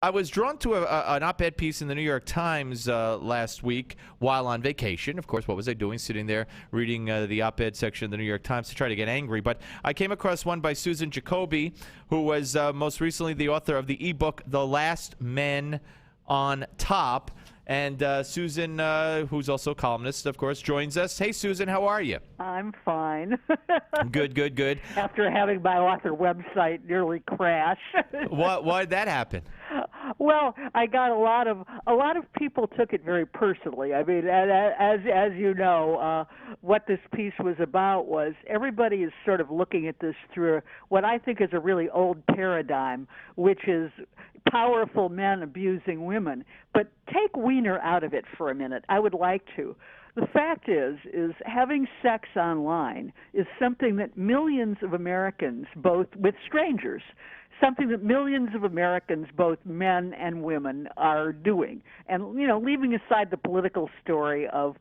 I was drawn to an op-ed piece in the New York Times last week while on vacation. Of course, what was I doing? Sitting there reading the op-ed section of the New York Times to try to get angry. But I came across one by Susan Jacoby, who was most recently the author of the ebook "The Last Men on Top." And Susan, who's also a columnist, of course, joins us. Hey, Susan, how are you? I'm fine. Good, good, good. After having my author website nearly crash. Why did that happen? Well, I got a lot of people took it very personally. I mean, as you know, what this piece was about was everybody is sort of looking at this through what I think is a really old paradigm, which is powerful men abusing women. But take Weiner out of it for a minute. I would like to. The fact is having sex online is something that millions of Americans, both with strangers, something that millions of Americans, both men and women, are doing. And, you know, leaving aside the political story of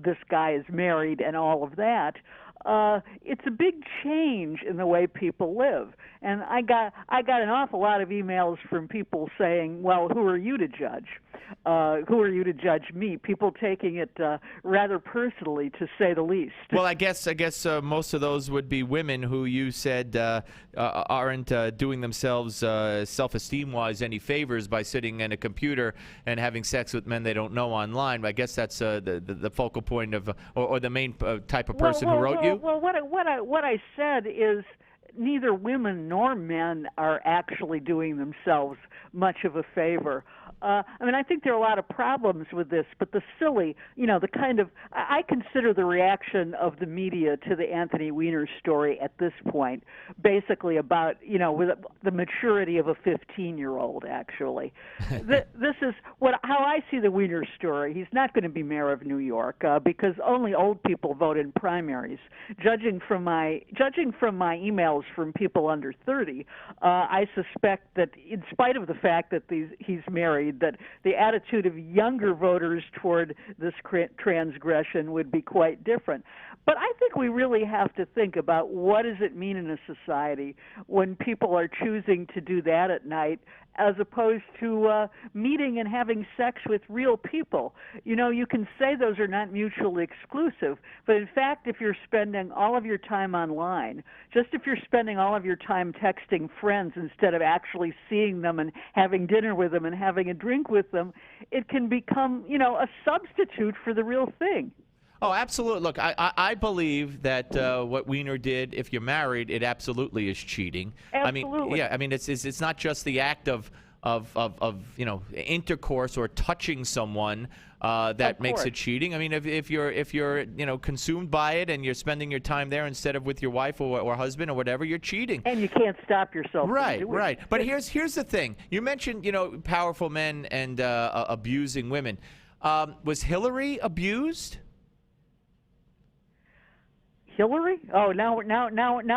this guy is married and all of that, it's a big change in the way people live. And I got an awful lot of emails from people saying, well, who are you to judge? Who are you to judge me? People taking it rather personally, to say the least. Well, I guess most of those would be women who you said aren't doing themselves self-esteem-wise any favors by sitting in a computer and having sex with men they don't know online. I guess that's the focal point of or the main type of person who wrote you. Well, what I said is neither women nor men are actually doing themselves much of a favor. I mean, I think there are a lot of problems with this, but the silly, you know, the kind of, I consider the reaction of the media to the Anthony Weiner story at this point basically about, you know, with the maturity of a 15-year-old, actually. This is how I see the Weiner story. He's not going to be mayor of New York because only old people vote in primaries. Judging from my emails from people under 30, I suspect that in spite of the fact that he's married, that the attitude of younger voters toward this transgression would be quite different. But I think we really have to think about what does it mean in a society when people are choosing to do that at night as opposed to meeting and having sex with real people. You know, you can say those are not mutually exclusive, but in fact, if you're spending all of your time online, just if you're spending all of your time texting friends instead of actually seeing them and having dinner with them and having a drink with them, it can become, you know, a substitute for the real thing. Oh, absolutely. Look, I believe that what Weiner did, if you're married, it absolutely is cheating. Absolutely. I mean, it's not just the act of you know, intercourse or touching someone that makes it cheating. I mean, if you're you know, consumed by it and you're spending your time there instead of with your wife or husband or whatever, you're cheating. And you can't stop yourself. Right, right. But here's the thing. You mentioned, you know, powerful men and abusing women. Was Hillary abused? Hillary? Oh, now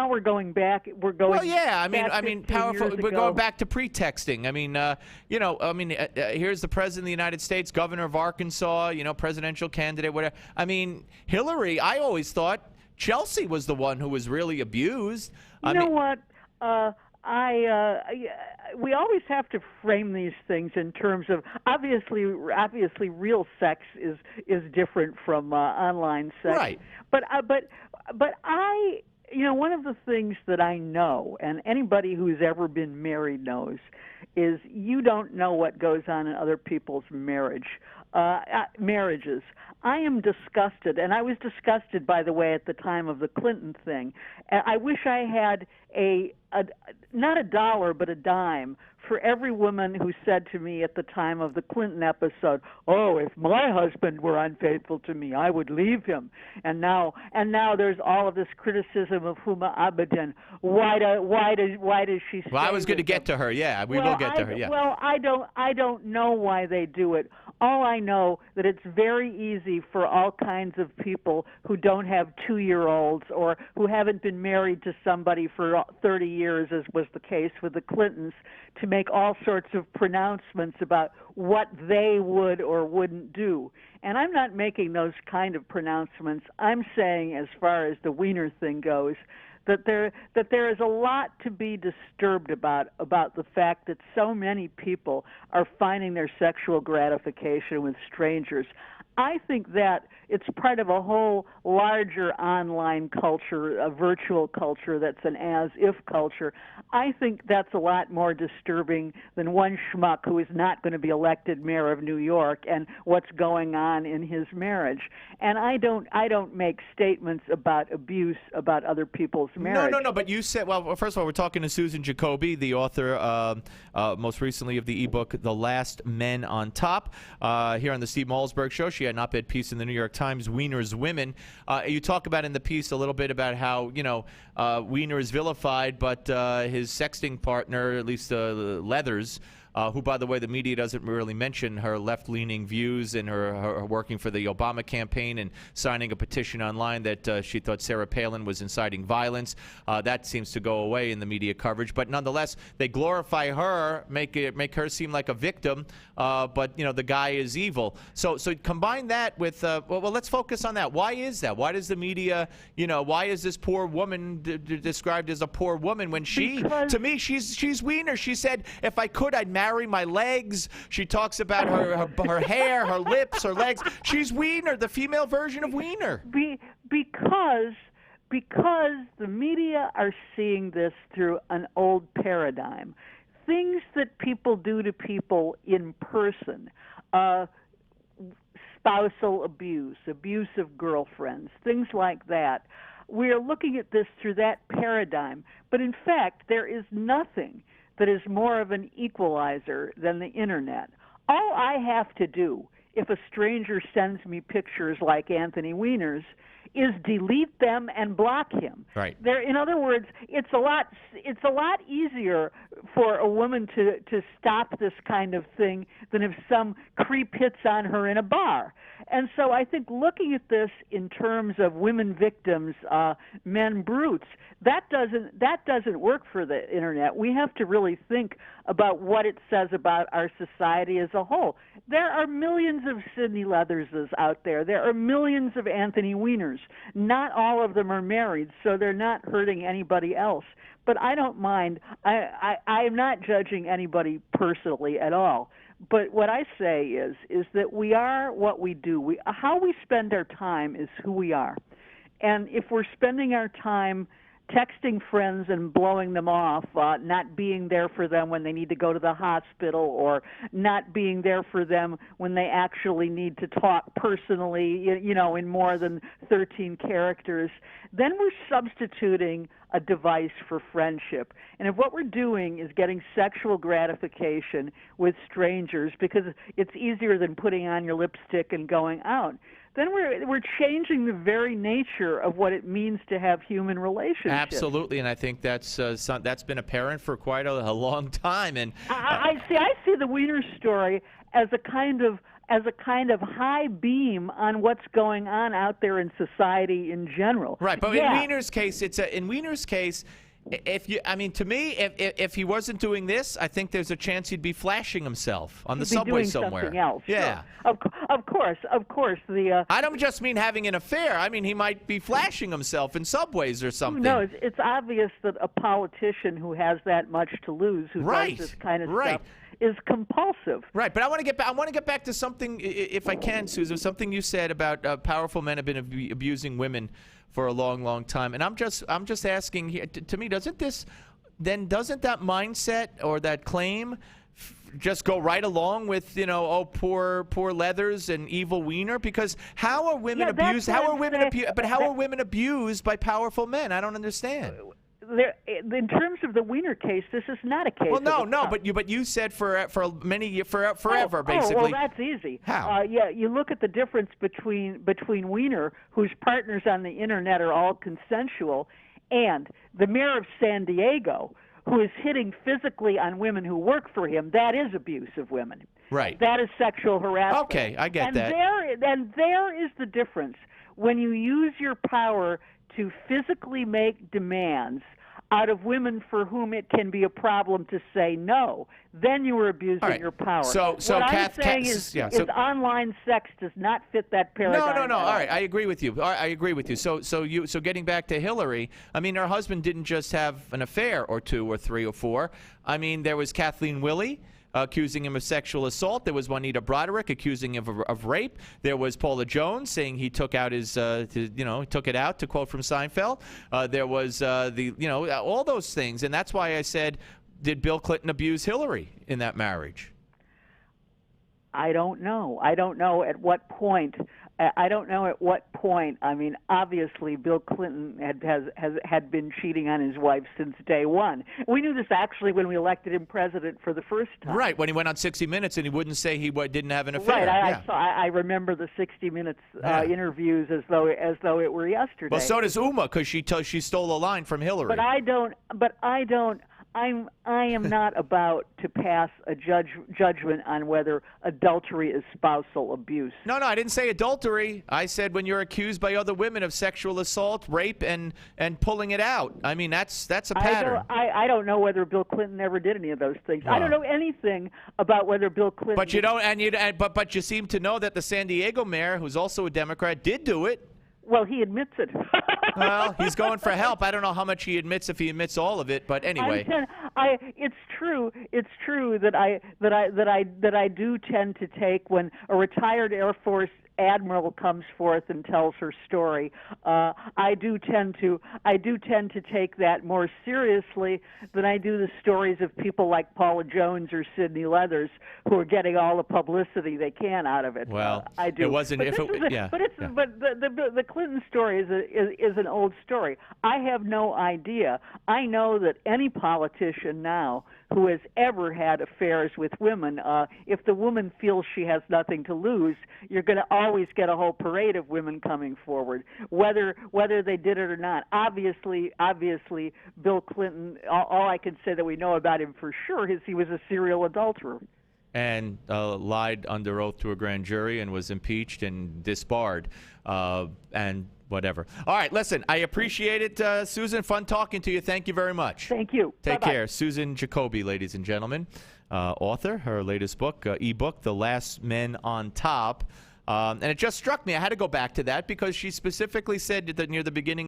we're going back. We're going. Well, yeah. I mean, powerful. We're going back to pretexting. I mean, you know, here's the president of the United States, governor of Arkansas, you know, presidential candidate, whatever. I mean, Hillary. I always thought Chelsea was the one who was really abused. You know what? We always have to frame these things in terms of obviously real sex is different from online sex. Right. But I, you know, one of the things that I know, and anybody who's ever been married knows, is you don't know what goes on in other people's marriages. I am disgusted, and I was disgusted, by the way, at the time of the Clinton thing. I wish I had not a dollar, but a dime for every woman who said to me at the time of the Clinton episode, "Oh, if my husband were unfaithful to me, I would leave him." And now there's all of this criticism of Huma Abedin. Why does she say? Well, I was going to get to her. Yeah, we will get to her. Yeah. Well, I don't know why they do it. All I know that it's very easy for all kinds of people who don't have 2-year-olds or who haven't been married to somebody for 30 years, as was the case with the Clintons, to make all sorts of pronouncements about what they would or wouldn't do. And I'm not making those kind of pronouncements. I'm saying, as far as the Weiner thing goes, that there is a lot to be disturbed about the fact that so many people are finding their sexual gratification with strangers. I think that it's part of a whole larger online culture, a virtual culture that's an as-if culture. I think that's a lot more disturbing than one schmuck who is not going to be elected mayor of New York and what's going on in his marriage. And I don't make statements about abuse about other people's marriage. No. But you said, well, first of all, we're talking to Susan Jacoby, the author most recently of the ebook "The Last Men on Top," here on the Steve Malzberg Show. She had an op-ed piece in the New York Times, Weiner's Women. You talk about in the piece a little bit about how, Weiner is vilified, but his sexting partner, at least Leathers, who, by the way, the media doesn't really mention her left-leaning views and her working for the Obama campaign and signing a petition online that she thought Sarah Palin was inciting violence. That seems to go away in the media coverage. But nonetheless, they glorify her, make her seem like a victim, but, the guy is evil. So combine that with, well, let's focus on that. Why is that? Why does the media, why is this poor woman described as a poor woman when to me, she's Weiner. She said, if I could, I'd marry my legs. She talks about her hair, her lips, her legs. She's Weiner, the female version of Weiner. Because the media are seeing this through an old paradigm. Things that people do to people in person, spousal abuse, abuse of girlfriends, things like that. We are looking at this through that paradigm. But in fact, there is nothing that is more of an equalizer than the Internet. All I have to do if a stranger sends me pictures like Anthony Weiner's is delete them and block him. Right. In other words, it's a lot easier for a woman to stop this kind of thing than if some creep hits on her in a bar. And so I think looking at this in terms of women victims, men brutes, that doesn't work for the Internet. We have to really think about what it says about our society as a whole. There are millions of Sydney Leatherses out there. There are millions of Anthony Weiners. Not all of them are married, so they're not hurting anybody else. But I don't mind. I'm not judging anybody personally at all. But what I say is that we are what we do. How we spend our time is who we are. And if we're spending our time texting friends and blowing them off, not being there for them when they need to go to the hospital, or not being there for them when they actually need to talk personally, in more than 13 characters, then we're substituting a device for friendship. And if what we're doing is getting sexual gratification with strangers because it's easier than putting on your lipstick and going out, then we're changing the very nature of what it means to have human relationships. Absolutely, and I think that's been apparent for quite a long time. And I see the Weiner story as a kind of high beam on what's going on out there in society in general. Right, but in Weiner's case, if he wasn't doing this, I think there's a chance he'd be flashing himself on the subway somewhere. Something else. Yeah. Sure. Of course. I don't just mean having an affair. I mean he might be flashing himself in subways or something. No, it's obvious that a politician who has that much to lose, who does this kind of stuff, is compulsive. Right, but I want to get back to something, if I can, Susan. Something you said about powerful men have been abusing women for a long, long time, and I'm just asking here. To me, doesn't that mindset or that claim just go right along with poor Leathers and evil Weiner? Because how are women abused? How are women abused by powerful men? I don't understand. In terms of the Weiner case, this is not a case. Well, no, but you said forever, basically. Well, that's easy. How? You look at the difference between Weiner, whose partners on the Internet are all consensual, and the mayor of San Diego, who is hitting physically on women who work for him. That is abuse of women. Right. That is sexual harassment. Okay, I get that. There is the difference when you use your power to physically make demands out of women for whom it can be a problem to say no. Then you are abusing your power. So what I'm saying is online sex does not fit that paradigm. No. All right, I agree with you. I agree with you. So getting back to Hillary, I mean, her husband didn't just have an affair or two or three or four. I mean, there was Kathleen Willey accusing him of sexual assault. There was Juanita Broderick accusing him of rape. There was Paula Jones saying he took out took it out, to quote from Seinfeld. There was all those things, and that's why I said, did Bill Clinton abuse Hillary in that marriage? I don't know. I don't know at what point. I mean, obviously, Bill Clinton had been cheating on his wife since day one. We knew this actually when we elected him president for the first time. Right, when he went on 60 Minutes and he wouldn't say he didn't have an affair. Right, I remember the 60 Minutes interviews as though it were yesterday. Well, so does Uma, because she stole a line from Hillary. But I am not about to pass a judgment on whether adultery is spousal abuse. No, I didn't say adultery. I said when you're accused by other women of sexual assault, rape, and pulling it out. I mean, that's a pattern. I don't know whether Bill Clinton ever did any of those things. I don't know anything about whether Bill Clinton. But you don't, but you seem to know that the San Diego mayor, who's also a Democrat, did do it. Well, he admits it. Well, he's going for help. I don't know how much he admits, if he admits all of it, but anyway. It's true that I do tend to take, when a retired Air Force admiral comes forth and tells her story, I do tend to take that more seriously than I do the stories of people like Paula Jones or Sidney Leathers, who are getting all the publicity they can out of it. Well, I do. It wasn't. But the Clinton story is an old story. I have no idea. I know that any politician now who has ever had affairs with women, if the woman feels she has nothing to lose, you're going to always get a whole parade of women coming forward, whether they did it or not. Obviously, Bill Clinton, all I can say that we know about him for sure is he was a serial adulterer. And lied under oath to a grand jury and was impeached and disbarred and whatever. All right, listen, I appreciate it, Susan. Fun talking to you. Thank you very much. Thank you. Take Bye-bye. care. Susan Jacoby, ladies and gentlemen, author, her latest book, ebook, The Last Men on Top. And it just struck me. I had to go back to that because she specifically said that near the beginning